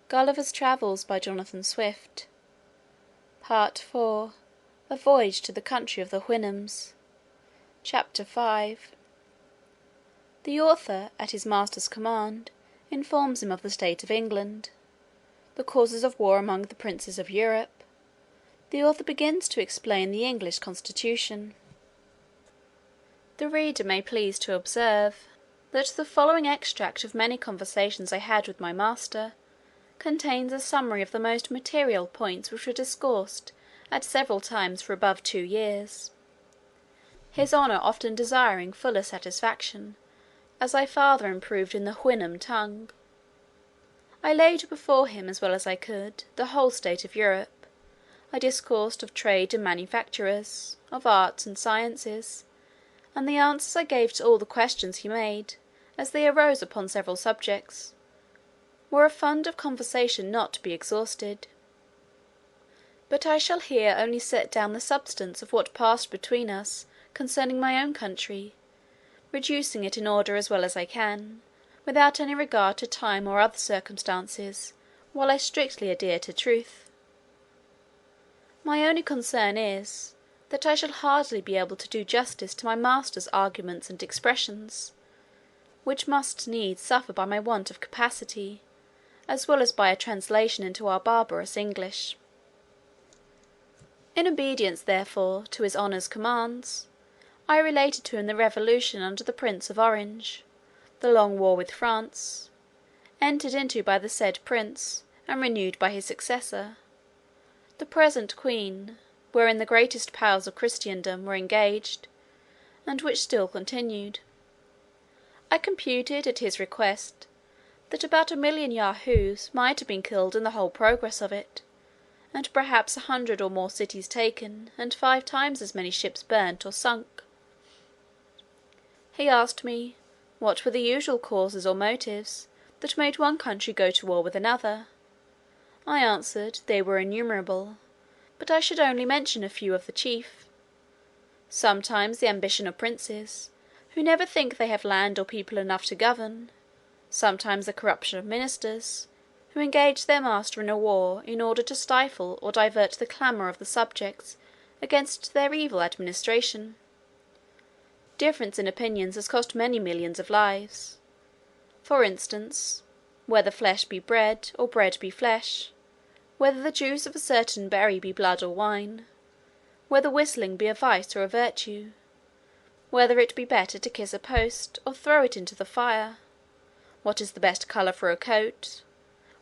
Gulliver's Travels by Jonathan Swift. Part IV. A Voyage to the Country of the Houyhnhnms. Chapter 5. The author, at his master's command, informs him of the state of England, the causes of war among the princes of Europe. The author begins to explain the English constitution. The reader may please to observe that the following extract of many conversations I had with my master contains a summary of the most material points which were discoursed at several times for above 2 years, his honour often desiring fuller satisfaction, as I farther improved in the Houyhnhnm tongue. I laid before him, as well as I could, the whole state of Europe. I discoursed of trade and manufactures, of arts and sciences, and the answers I gave to all the questions he made, as they arose upon several subjects, were a fund of conversation not to be exhausted. But I shall here only set down the substance of what passed between us concerning my own country, reducing it in order as well as I can, without any regard to time or other circumstances, while I strictly adhere to truth. My only concern is, that I shall hardly be able to do justice to my master's arguments and expressions, which must needs suffer by my want of capacity, as well as by a translation into our barbarous English. In obedience, therefore, to his honour's commands, I related to him the revolution under the Prince of Orange, the long war with France, entered into by the said prince, and renewed by his successor, the present queen, wherein the greatest powers of Christendom were engaged, and which still continued. I computed, at his request, that about 1,000,000 Yahoos might have been killed in the whole progress of it, and perhaps 100 or more cities taken, and 5 times as many ships burnt or sunk. He asked me, what were the usual causes or motives that made one country go to war with another? I answered, they were innumerable, but I should only mention a few of the chief. Sometimes the ambition of princes, who never think they have land or people enough to govern; sometimes the corruption of ministers, who engage their master in a war in order to stifle or divert the clamour of the subjects against their evil administration. Difference in opinions has cost many millions of lives. For instance, whether flesh be bread, or bread be flesh; whether the juice of a certain berry be blood or wine; whether whistling be a vice or a virtue; whether it be better to kiss a post, or throw it into the fire; what is the best colour for a coat;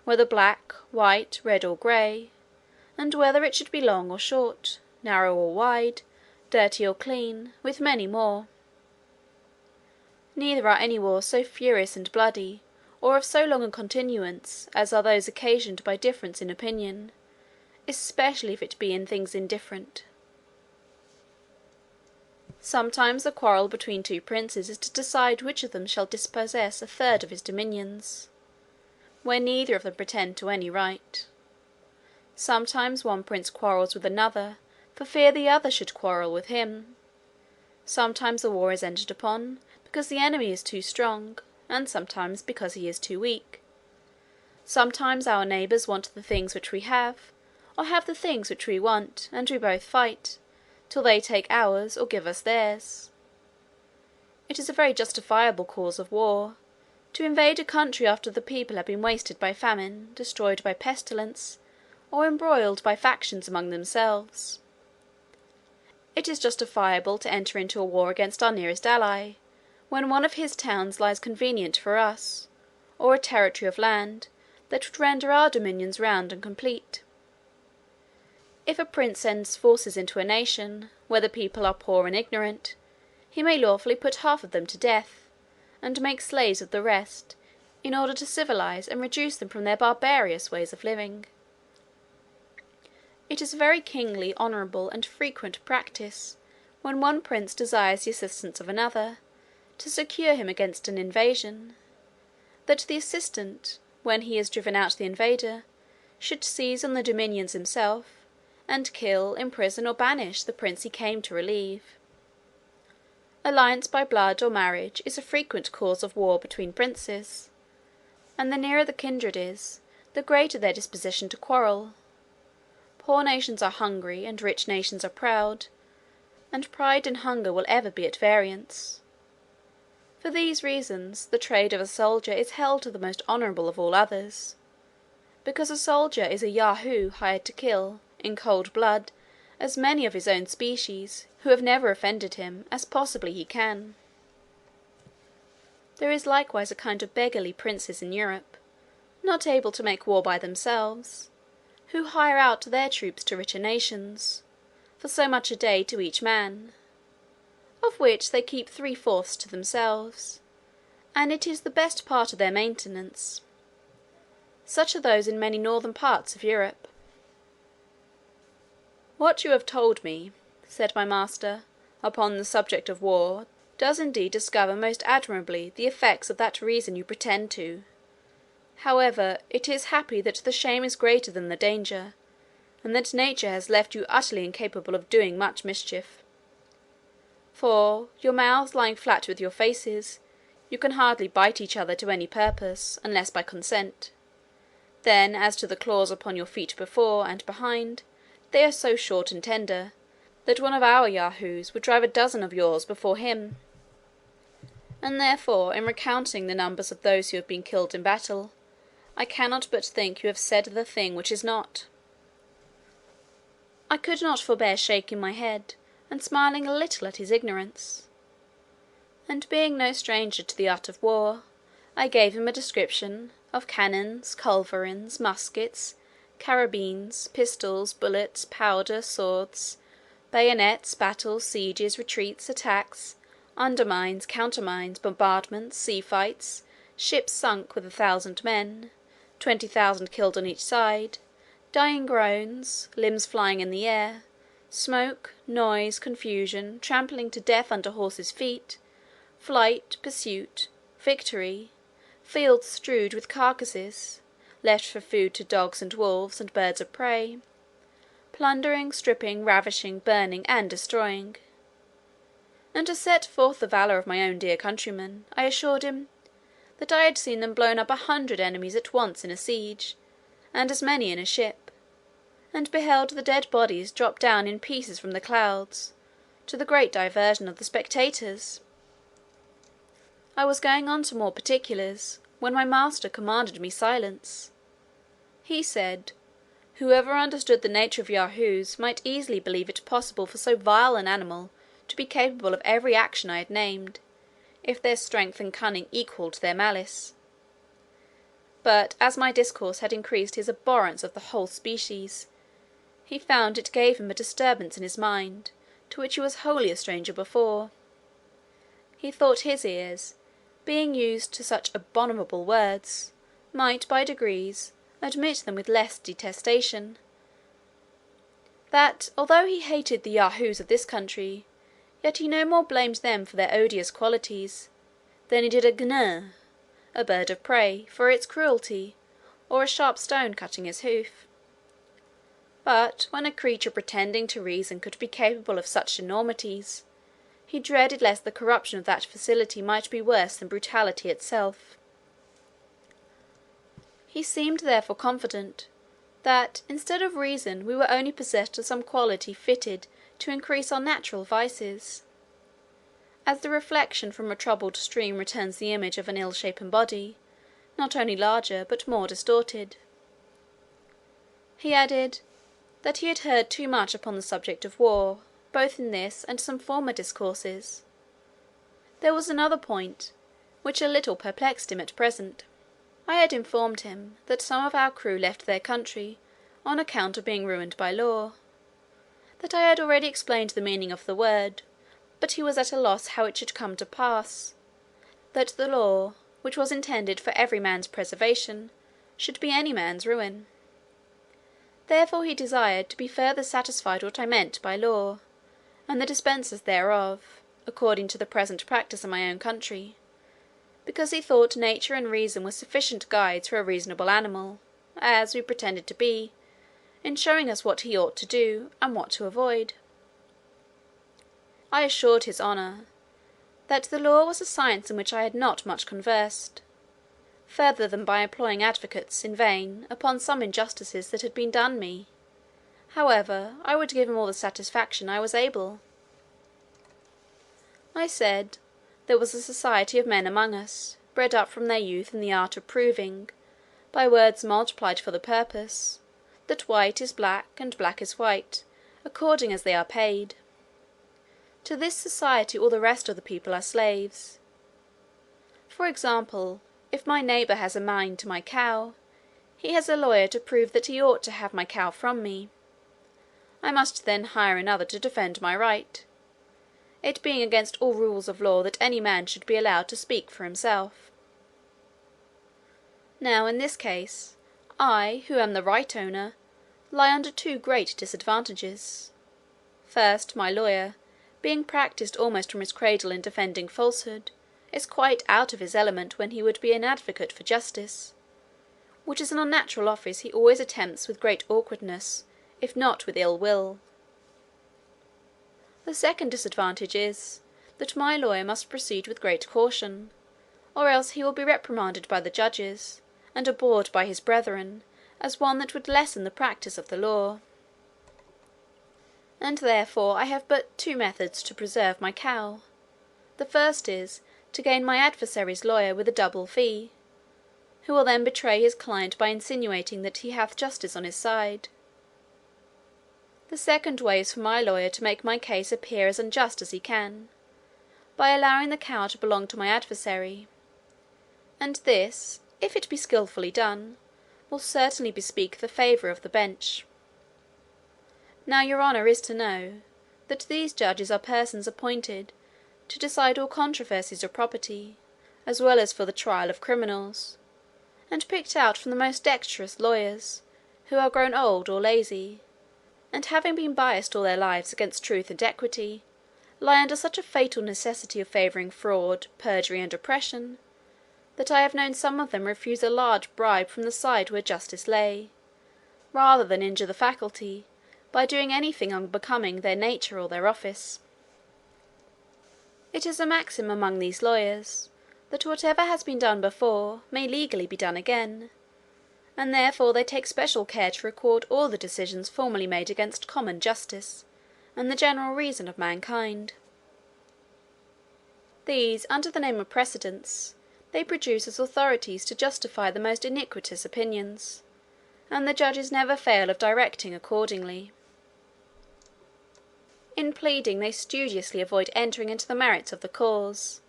whether black, white, red, or grey; and whether it should be long or short, narrow or wide, dirty or clean; with many more. Neither are any wars so furious and bloody, or of so long a continuance, as are those occasioned by difference in opinion, especially if it be in things indifferent. Sometimes a quarrel between 2 princes is to decide which of them shall dispossess a third of his dominions, where neither of them pretend to any right. Sometimes one prince quarrels with another, for fear the other should quarrel with him. Sometimes a war is entered upon, because the enemy is too strong, and sometimes because he is too weak. Sometimes our neighbours want the things which we have, or have the things which we want, and we both fight, till they take ours, or give us theirs. It is a very justifiable cause of war, to invade a country after the people have been wasted by famine, destroyed by pestilence, or embroiled by factions among themselves. It is justifiable to enter into a war against our nearest ally, when one of his towns lies convenient for us, or a territory of land that would render our dominions round and complete. If a prince sends forces into a nation, where the people are poor and ignorant, he may lawfully put half of them to death, and make slaves of the rest, in order to civilize and reduce them from their barbarous ways of living. It is a very kingly, honourable, and frequent practice, when one prince desires the assistance of another, to secure him against an invasion, that the assistant, when he has driven out the invader, should seize on the dominions himself, and kill, imprison, or banish the prince he came to relieve. Alliance by blood or marriage is a frequent cause of war between princes, and the nearer the kindred is, the greater their disposition to quarrel. Poor nations are hungry, and rich nations are proud, and pride and hunger will ever be at variance. For these reasons, the trade of a soldier is held the most honourable of all others, because a soldier is a Yahoo hired to kill, in cold blood, as many of his own species, who have never offended him, as possibly he can. There is likewise a kind of beggarly princes in Europe, not able to make war by themselves, who hire out their troops to richer nations, for so much a day to each man, of which they keep 3/4 to themselves, and it is the best part of their maintenance. Such are those in many northern parts of Europe. "What you have told me," said my master, "upon the subject of war, does indeed discover most admirably the effects of that reason you pretend to. However, it is happy that the shame is greater than the danger, and that nature has left you utterly incapable of doing much mischief. For, your mouths lying flat with your faces, you can hardly bite each other to any purpose, unless by consent. Then as to the claws upon your feet before and behind, they are so short and tender, that one of our Yahoos would drive a dozen of yours before him. And therefore, in recounting the numbers of those who have been killed in battle, I cannot but think you have said the thing which is not." I could not forbear shaking my head, and smiling a little at his ignorance; and being no stranger to the art of war, I gave him a description of cannons, culverins, muskets, carabines, pistols, bullets, powder, swords, bayonets, battles, sieges, retreats, attacks, undermines, countermines, bombardments, sea fights, ships sunk with 1,000 men, 20,000 killed on each side, dying groans, limbs flying in the air, smoke, noise, confusion, trampling to death under horses' feet, flight, pursuit, victory, fields strewed with carcasses, left for food to dogs and wolves and birds of prey, plundering, stripping, ravishing, burning, and destroying. And to set forth the valour of my own dear countrymen, I assured him, that I had seen them blown up 100 enemies at once in a siege, and as many in a ship, and beheld the dead bodies drop down in pieces from the clouds, to the great diversion of the spectators. I was going on to more particulars, when my master commanded me silence. He said, "Whoever understood the nature of Yahoos might easily believe it possible for so vile an animal to be capable of every action I had named, if their strength and cunning equalled their malice. But as my discourse had increased his abhorrence of the whole species, he found it gave him a disturbance in his mind, to which he was wholly a stranger before. He thought his ears, being used to such abominable words, might by degrees admit them with less detestation. That, although he hated the Yahoos of this country, yet he no more blamed them for their odious qualities, than he did a gnat, a bird of prey, for its cruelty, or a sharp stone cutting his hoof. But when a creature pretending to reason could be capable of such enormities, he dreaded lest the corruption of that facility might be worse than brutality itself. He seemed therefore confident, that instead of reason we were only possessed of some quality fitted to increase our natural vices, as the reflection from a troubled stream returns the image of an ill-shapen body, not only larger, but more distorted. He added, that he had heard too much upon the subject of war, both in this and some former discourses. There was another point, which a little perplexed him at present. I had informed him, that some of our crew left their country, on account of being ruined by law; that I had already explained the meaning of the word, but he was at a loss how it should come to pass, that the law, which was intended for every man's preservation, should be any man's ruin. Therefore he desired to be further satisfied what I meant by law, and the dispensers thereof, according to the present practice in my own country, because he thought nature and reason were sufficient guides for a reasonable animal, as we pretended to be, in showing us what he ought to do, and what to avoid. I assured his honour, that the law was a science in which I had not much conversed, further than by employing advocates in vain upon some injustices that had been done me. However, I would give him all the satisfaction I was able. I said, there was a society of men among us, bred up from their youth in the art of proving, by words multiplied for the purpose, that white is black, and black is white, according as they are paid. To this society all the rest of the people are slaves. For example, if my neighbour has a mind to my cow, he has a lawyer to prove that he ought to have my cow from me. I must then hire another to defend my right, it being against all rules of law that any man should be allowed to speak for himself. Now in this case, I, who am the right owner, lie under two great disadvantages. First, my lawyer, being practised almost from his cradle in defending falsehood, is quite out of his element when he would be an advocate for justice, which is an unnatural office he always attempts with great awkwardness, if not with ill will. The second disadvantage is, that my lawyer must proceed with great caution, or else he will be reprimanded by the judges, and abhorred by his brethren, as one that would lessen the practice of the law. And therefore I have but two methods to preserve my cow. The first is, to gain my adversary's lawyer with a double fee, who will then betray his client by insinuating that he hath justice on his side. The second way is for my lawyer to make my case appear as unjust as he can, by allowing the cow to belong to my adversary; and this, if it be skilfully done, will certainly bespeak the favour of the bench. Now your honour is to know, that these judges are persons appointed to decide all controversies of property, as well as for the trial of criminals, and picked out from the most dexterous lawyers, who are grown old or lazy, and having been biassed all their lives against truth and equity, lie under such a fatal necessity of favouring fraud, perjury, and oppression, that I have known some of them refuse a large bribe from the side where justice lay, rather than injure the faculty, by doing anything unbecoming their nature or their office. It is a maxim among these lawyers, that whatever has been done before may legally be done again, and therefore they take special care to record all the decisions formerly made against common justice, and the general reason of mankind. These, under the name of precedents, they produce as authorities to justify the most iniquitous opinions, and the judges never fail of directing accordingly. In pleading they studiously avoid entering into the merits of the cause,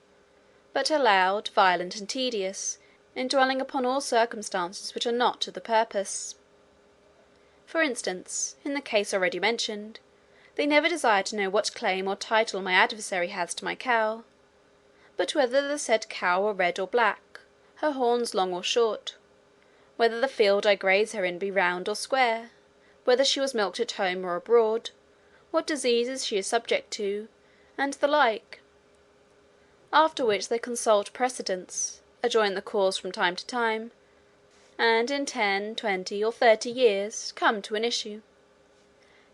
but are loud, violent, and tedious in dwelling upon all circumstances which are not to the purpose. For instance, in the case already mentioned, they never desire to know what claim or title my adversary has to my cow, but whether the said cow were red or black, her horns long or short, whether the field I graze her in be round or square, whether she was milked at home or abroad, what diseases she is subject to, and the like. After which they consult precedents, adjourn the cause from time to time, and in 10, 20, or 30 years come to an issue.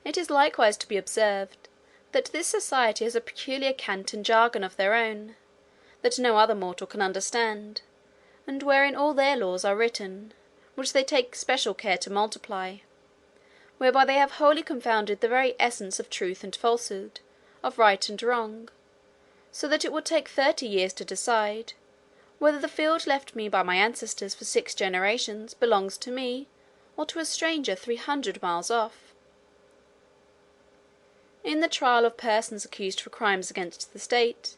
It is likewise to be observed, that this society has a peculiar cant and jargon of their own, that no other mortal can understand, and wherein all their laws are written, which they take special care to multiply, whereby they have wholly confounded the very essence of truth and falsehood, of right and wrong, so that it will take 30 years to decide, whether the field left me by my ancestors for 6 generations belongs to me, or to a stranger 300 miles off. In the trial of persons accused for crimes against the state,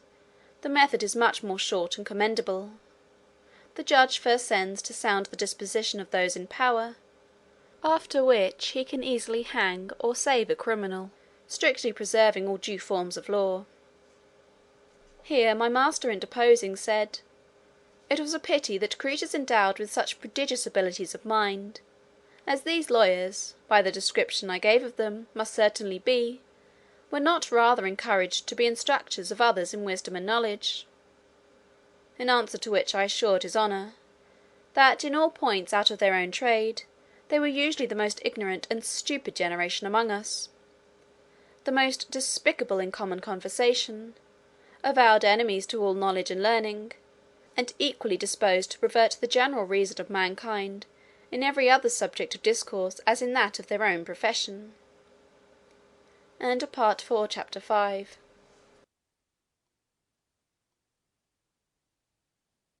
the method is much more short and commendable. The judge first sends to sound the disposition of those in power, after which he can easily hang or save a criminal, strictly preserving all due forms of law. Here my master interposing said, it was a pity that creatures endowed with such prodigious abilities of mind, as these lawyers, by the description I gave of them, must certainly be, were not rather encouraged to be instructors of others in wisdom and knowledge. In answer to which I assured his honour, that in all points out of their own trade, they were usually the most ignorant and stupid generation among us, the most despicable in common conversation, avowed enemies to all knowledge and learning, and equally disposed to pervert the general reason of mankind in every other subject of discourse as in that of their own profession. Part IV. Chapter 5.